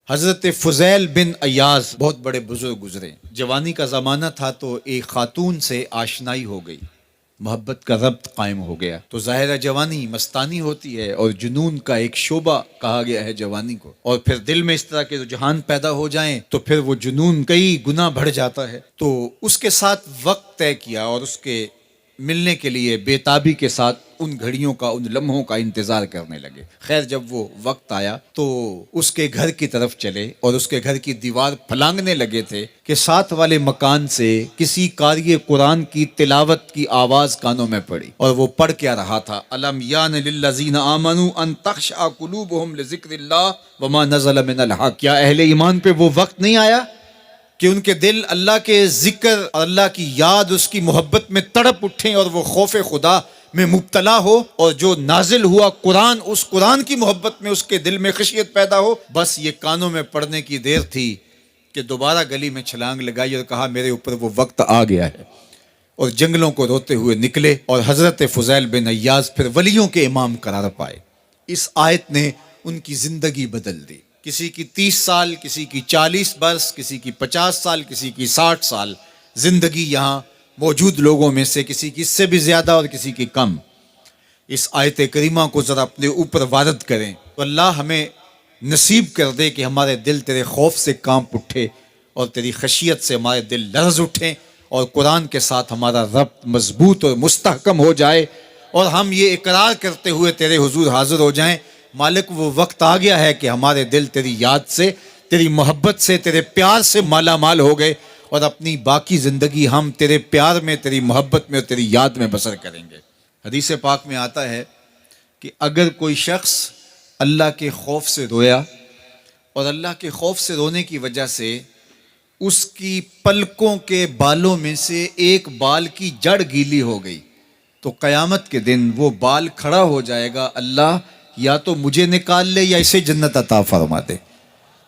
حضرت فضیل بن ایاز بہت بڑے بزرگ گزرے. جوانی کا زمانہ تھا تو ایک خاتون سے آشنائی ہو گئی، محبت کا ربط قائم ہو گیا. تو ظاہر جوانی مستانی ہوتی ہے اور جنون کا ایک شعبہ کہا گیا ہے جوانی کو، اور پھر دل میں اس طرح کے رجحان پیدا ہو جائیں تو پھر وہ جنون کئی گنا بڑھ جاتا ہے. تو اس کے ساتھ وقت طے کیا اور اس کے ملنے کے لیے بے تابی کے ساتھ ان گھڑیوں کا، ان لمحوں کا انتظار کرنے لگے. خیر جب وہ وقت آیا تو اس کے گھر کی طرف چلے اور اس کے گھر کی دیوار پھلانگنے لگے تھے کہ ساتھ والے مکان سے کسی قاری قرآن کی تلاوت کی آواز کانوں میں پڑی. اور وہ پڑھ کیا رہا تھا، الم یان للذین آمنوا ان تخشع قلوبهم لذکر اللہ وما نزل من الحق. کیا اہل ایمان پہ وہ وقت نہیں آیا کہ ان کے دل اللہ کے ذکر اور اللہ کی یاد، اس کی محبت میں تڑپ اٹھیں اور وہ خوف خدا میں مبتلا ہو، اور جو نازل ہوا قرآن، اس قرآن کی محبت میں اس کے دل میں خشیت پیدا ہو. بس یہ کانوں میں پڑنے کی دیر تھی کہ دوبارہ گلی میں چھلانگ لگائی اور کہا میرے اوپر وہ وقت آ گیا ہے، اور جنگلوں کو روتے ہوئے نکلے. اور حضرت فضیل بن ایاز پھر ولیوں کے امام قرار پائے. اس آیت نے ان کی زندگی بدل دی. کسی کی 30 سال، کسی کی 40 برس، کسی کی 50 سال، کسی کی 60 سال زندگی یہاں موجود لوگوں میں سے کسی کی اس سے بھی زیادہ اور کسی کی کم. اس آیت کریمہ کو ذرا اپنے اوپر وارد کریں تو اللہ ہمیں نصیب کر دے کہ ہمارے دل تیرے خوف سے کانپ اٹھے اور تیری خشیت سے ہمارے دل لرز اٹھیں، اور قرآن کے ساتھ ہمارا ربط مضبوط اور مستحکم ہو جائے، اور ہم یہ اقرار کرتے ہوئے تیرے حضور حاضر ہو جائیں، مالک وہ وقت آ گیا ہے کہ ہمارے دل تیری یاد سے، تیری محبت سے، تیرے پیار سے مالا مال ہو گئے، اور اپنی باقی زندگی ہم تیرے پیار میں، تیری محبت میں اور تیری یاد میں بسر کریں گے. حدیث پاک میں آتا ہے کہ اگر کوئی شخص اللہ کے خوف سے رویا اور اللہ کے خوف سے رونے کی وجہ سے اس کی پلکوں کے بالوں میں سے ایک بال کی جڑ گیلی ہو گئی تو قیامت کے دن وہ بال کھڑا ہو جائے گا، اللہ یا تو مجھے نکال لے یا اسے جنت عطا فرما دے.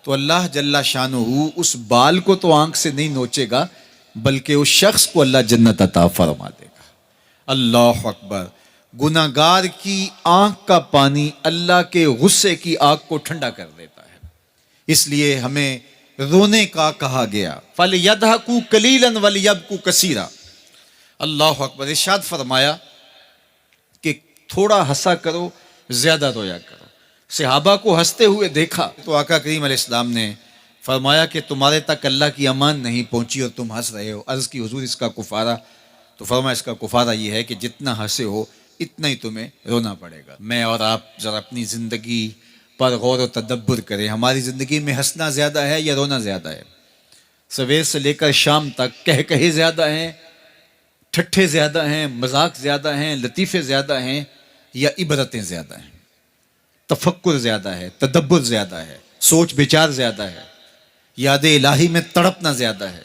تو اللہ جل شانہ اس بال کو تو آنکھ سے نہیں نوچے گا، بلکہ اس شخص کو اللہ جنت عطا فرما دے گا. اللہ اکبر. گناہگار کی آنکھ کا پانی اللہ کے غصے کی آگ کو ٹھنڈا کر دیتا ہے. اس لیے ہمیں رونے کا کہا گیا، فَلْيَضْحَكُوا قَلِيلًا وَلْيَبْكُوا كَثِيرًا. اللہ اکبر. ارشاد فرمایا کہ تھوڑا ہنسا کرو، زیادہ رویا کرو. صحابہ کو ہنستے ہوئے دیکھا تو آقا کریم علیہ السلام نے فرمایا کہ تمہارے تک اللہ کی امان نہیں پہنچی اور تم ہنس رہے ہو. عرض کی حضور اس کا کفارہ؟ تو فرمایا اس کا کفارہ یہ ہے کہ جتنا ہنسے ہو اتنا ہی تمہیں رونا پڑے گا. میں اور آپ ذرا اپنی زندگی پر غور و تدبر کریں. ہماری زندگی میں ہنسنا زیادہ ہے یا رونا زیادہ ہے؟ سویر سے لے کر شام تک کہے زیادہ ہیں، ٹھٹھے زیادہ ہیں، مذاق زیادہ ہیں، لطیفے زیادہ ہیں، یا عبرتیں زیادہ ہیں؟ تفکر زیادہ ہے، تدبر زیادہ ہے، سوچ بچار زیادہ ہے، یاد الہی میں تڑپنا زیادہ ہے،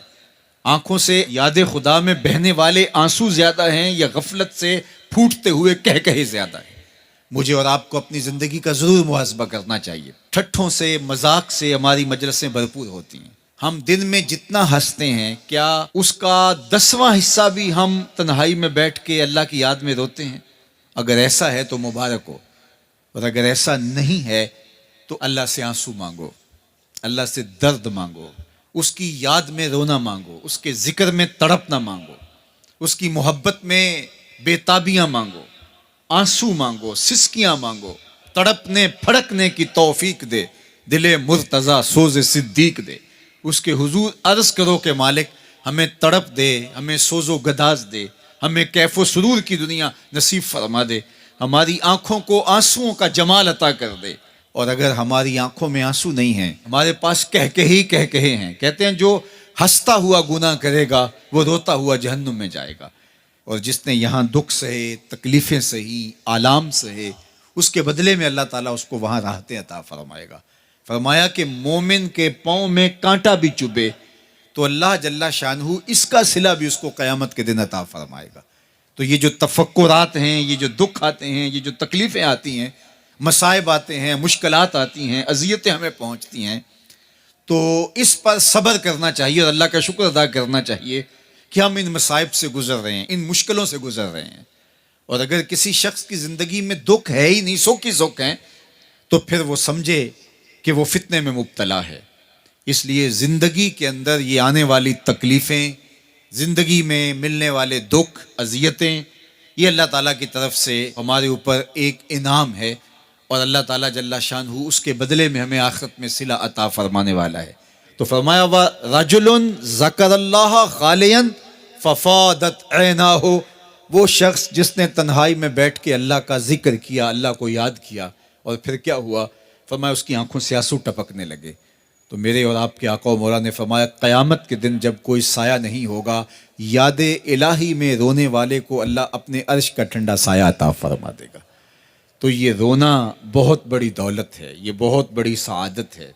آنکھوں سے یاد خدا میں بہنے والے آنسو زیادہ ہیں، یا غفلت سے پھوٹتے ہوئے کہے زیادہ ہیں؟ مجھے اور آپ کو اپنی زندگی کا ضرور محاسبہ کرنا چاہیے. ٹھٹھوں سے، مذاق سے ہماری مجلسیں بھرپور ہوتی ہیں. ہم دن میں جتنا ہنستے ہیں کیا اس کا 10واں حصہ بھی ہم تنہائی میں بیٹھ کے اللہ کی یاد میں روتے ہیں؟ اگر ایسا ہے تو مبارک ہو، اور اگر ایسا نہیں ہے تو اللہ سے آنسو مانگو، اللہ سے درد مانگو، اس کی یاد میں رونا مانگو، اس کے ذکر میں تڑپنا مانگو، اس کی محبت میں بے تابیاں مانگو، آنسو مانگو، سسکیاں مانگو. تڑپنے پھڑکنے کی توفیق دے، دل مرتضیٰ سوز صدیق دے. اس کے حضور عرض کرو کہ مالک ہمیں تڑپ دے، ہمیں سوز و گداز دے، ہمیں کیف و سرور کی دنیا نصیب فرما دے، ہماری آنکھوں کو آنسوؤں کا جمال عطا کر دے. اور اگر ہماری آنکھوں میں آنسو نہیں ہیں، ہمارے پاس کہے ہیں، کہتے ہیں جو ہنستا ہوا گناہ کرے گا وہ روتا ہوا جہنم میں جائے گا، اور جس نے یہاں دکھ سہے، تکلیفیں سہی، آلام سہے، اس کے بدلے میں اللہ تعالیٰ اس کو وہاں راحتیں عطا فرمائے گا. فرمایا کہ مومن کے پاؤں میں کانٹا بھی چبھے تو اللہ جل شانہ اس کا صلہ بھی اس کو قیامت کے دن عطا فرمائے گا. تو یہ جو تفکرات ہیں، یہ جو دکھ آتے ہیں، یہ جو تکلیفیں آتی ہیں، مصائب آتے ہیں، مشکلات آتی ہیں، اذیتیں ہمیں پہنچتی ہیں، تو اس پر صبر کرنا چاہیے اور اللہ کا شکر ادا کرنا چاہیے کہ ہم ان مصائب سے گزر رہے ہیں، ان مشکلوں سے گزر رہے ہیں. اور اگر کسی شخص کی زندگی میں دکھ ہے ہی نہیں، سکھ ہی سکھ ہیں، تو پھر وہ سمجھے کہ وہ فتنے میں مبتلا ہے. اس لیے زندگی کے اندر یہ آنے والی تکلیفیں، زندگی میں ملنے والے دکھ، اذیتیں، یہ اللہ تعالیٰ کی طرف سے ہمارے اوپر ایک انعام ہے، اور اللہ تعالیٰ جل شانہ اس کے بدلے میں ہمیں آخرت میں صلہ عطا فرمانے والا ہے. تو فرمایا رجل ذکر اللہ خالیا ففاضت عیناہ، وہ شخص جس نے تنہائی میں بیٹھ کے اللہ کا ذکر کیا، اللہ کو یاد کیا، اور پھر کیا ہوا؟ فرمایا اس کی آنکھوں سے آنسو ٹپکنے لگے. تو میرے اور آپ کے آقا و مولا نے فرمایا قیامت کے دن جب کوئی سایہ نہیں ہوگا، یاد الہی میں رونے والے کو اللہ اپنے عرش کا ٹھنڈا سایہ عطا فرما دے گا. تو یہ رونا بہت بڑی دولت ہے، یہ بہت بڑی سعادت ہے.